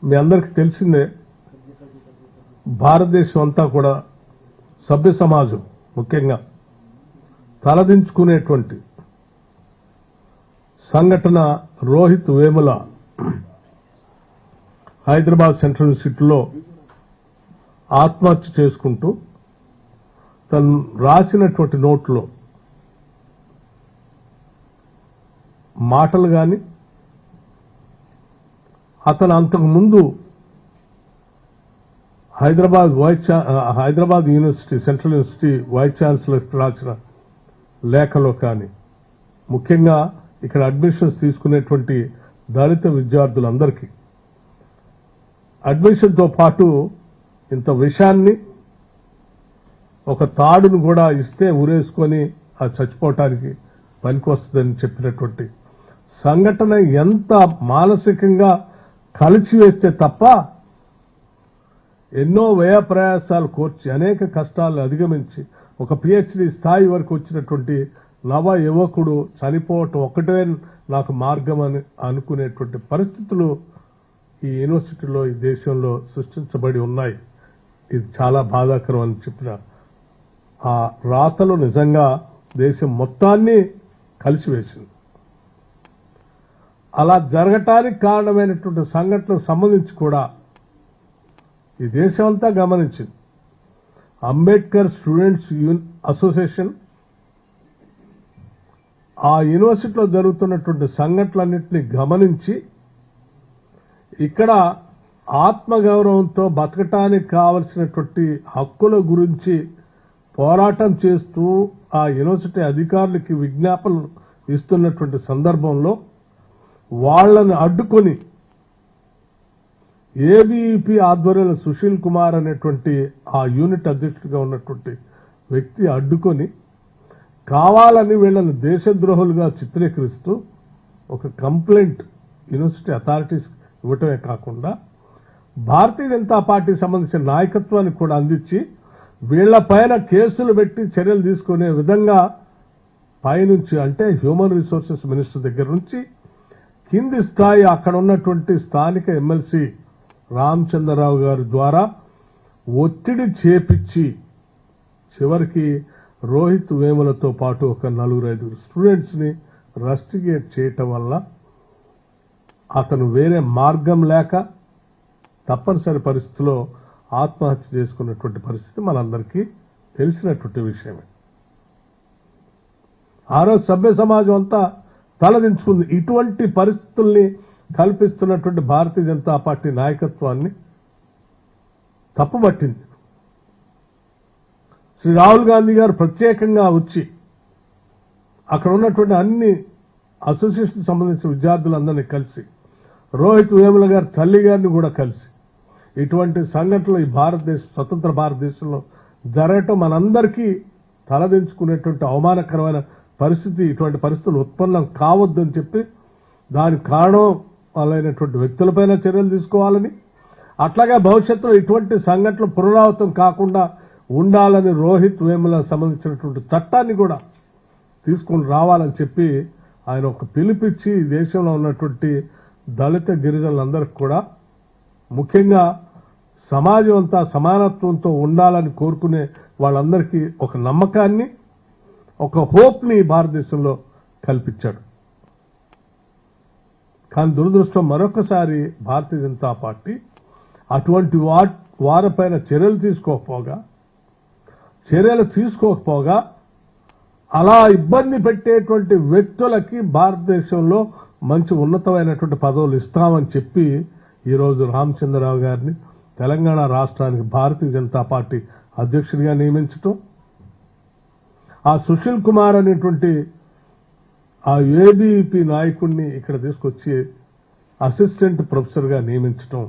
మీ అందరికీ తెలిసిందే, భారతదేశం అంతా కూడా సభ్య సమాజం ముఖ్యంగా తలదించుకునేటువంటి సంఘటన రోహిత్ వేముల హైదరాబాద్ సెంట్రల్ యూనివర్సిటీలో ఆత్మహత్య చేసుకుంటూ తను రాసినటువంటి నోట్లో మాటలు కానీ, అతను అంతకు ముందు Hyderabad university central university vice chancellor రాసిన లేఖలో కానీ, ముఖ్యంగా ఇక్కడ అడ్మిషన్స్ తీసుకునేటువంటి దళిత విద్యార్థులందరికీ అడ్మిషన్తో పాటు ఇంత విషయాన్ని ఒక తాడును కూడా ఇస్తే ఊరేసుకొని అది చచ్చిపోవటానికి పనికొస్తుందని చెప్పినటువంటి సంఘటన ఎంత మానసికంగా కలిచివేస్తే తప్ప ఎన్నో వ్యయ ప్రయాసాలు కోర్చి అనేక కష్టాలను అధిగమించి ఒక పిహెచ్డి స్థాయి వరకు వచ్చినటువంటి నవ యువకుడు చనిపోవటం ఒకటే నాకు మార్గం అని అనుకునేటువంటి పరిస్థితులు ఈ యూనివర్సిటీలో ఈ దేశంలో సృష్టించబడి ఉన్నాయి. ఇది చాలా బాధాకరం అని చెప్పిన ఆ రాతలు నిజంగా దేశం మొత్తాన్ని కలిసివేసింది. అలా జరగటానికి కారణమైనటువంటి సంఘటనకు సంబంధించి కూడా ఈ దేశం అంతా గమనించింది. అంబేద్కర్ స్టూడెంట్స్ అసోసియేషన్ ఆ యూనివర్సిటీలో జరుగుతున్నటువంటి సంఘటనలన్నింటినీ గమనించి ఇక్కడ ఆత్మగౌరవంతో బతకటానికి కావలసినటువంటి హక్కుల గురించి పోరాటం చేస్తూ ఆ యూనివర్సిటీ అధికారులకి విజ్ఞాపనలు ఇస్తున్నటువంటి సందర్భంలో వాళ్లను అడ్డుకొని ఏబీఈపీ ఆధ్వర్యంలో సుశీల్ కుమార్ అనేటువంటి ఆ యూనిట్ అధ్యక్షుడిగా ఉన్నటువంటి వ్యక్తి అడ్డుకొని కావాలని వీళ్లను దేశద్రోహులుగా చిత్రీకరిస్తూ ఒక కంప్లైంట్ యూనివర్సిటీ అథారిటీస్ ఇవ్వటమే కాకుండా భారతీయ జనతా పార్టీకి సంబంధించిన నాయకత్వానికి కూడా అందించి వీళ్లపైన కేసులు పెట్టి చర్యలు తీసుకునే విధంగా పైనుంచి అంటే హ్యూమన్ రిసోర్సెస్ మినిస్టర్ దగ్గర నుంచి కింది స్థాయి అక్కడ ఉన్నటువంటి స్థానిక ఎమ్మెల్సీ రామచంద్రరావు గారి ద్వారా ఒత్తిడి చేపించి చివరికి రోహిత్ వేములతో పాటు ఒక 4-5 స్టూడెంట్స్ ని రస్టిగేట్ చేయటం వల్ల అతను వేరే మార్గం లేక తప్పనిసరి పరిస్థితిలో ఆత్మహత్య చేసుకున్నటువంటి పరిస్థితి మనందరికీ తెలిసినటువంటి విషయమే. ఆ రోజు సభ్య సమాజం అంతా తలదించుకుంది. ఇటువంటి పరిస్థితుల్ని కల్పిస్తున్నటువంటి భారతీయ జనతా పార్టీ నాయకత్వాన్ని తప్పుపట్టింది. శ్రీ రాహుల్ గాంధీ గారు ప్రత్యేకంగా వచ్చి అక్కడ ఉన్నటువంటి అన్ని అసోసియేషన్ సంబంధించిన విద్యార్థులందరినీ కలిసి రోహిత్ వేముల గారి తల్లి గారిని కూడా కలిసి ఇటువంటి సంఘటనలు ఈ స్వతంత్ర భారతదేశంలో జరగటం మనందరికీ తలదించుకునేటువంటి అవమానకరమైన పరిస్థితి, ఇటువంటి పరిస్థితులు ఉత్పన్నం కావద్దని చెప్పి దానికి కారణం వాళ్ళైనటువంటి వ్యక్తులపైన చర్యలు తీసుకోవాలని, అట్లాగే భవిష్యత్తులో ఇటువంటి సంఘటనలు పునరావృతం కాకుండా ఉండాలని రోహిత్ వేముల సంబంధించినటువంటి చట్టాన్ని కూడా తీసుకుని రావాలని చెప్పి ఆయన ఒక పిలిపిచ్చి దేశంలో ఉన్నటువంటి దళిత గిరిజనులందరికీ కూడా ముఖ్యంగా సమాజం అంతా సమానత్వంతో ఉండాలని కోరుకునే వాళ్ళందరికీ ఒక నమ్మకాన్ని, ఒక హోప్ని భారతదేశంలో కల్పించాడు. కానీ దురదృష్టం మరొకసారి భారతీయ జనతా పార్టీ అటువంటి వారిపైన చర్యలు తీసుకోకపోగా అలా ఇబ్బంది పెట్టేటువంటి వ్యక్తులకి భారతదేశంలో మంచి ఉన్నతమైనటువంటి పదవులు ఇస్తామని చెప్పి ఈరోజు రామచంద్రరావు గారిని తెలంగాణ రాష్ట్రానికి భారతీయ జనతా పార్టీ అధ్యక్షుడిగా నియమించటం, ఆ సుశీల్ కుమార్ అనేటువంటి ఆ ఏబీఈపీ నాయకుడిని ఇక్కడ తీసుకొచ్చి అసిస్టెంట్ ప్రొఫెసర్గా నియమించటం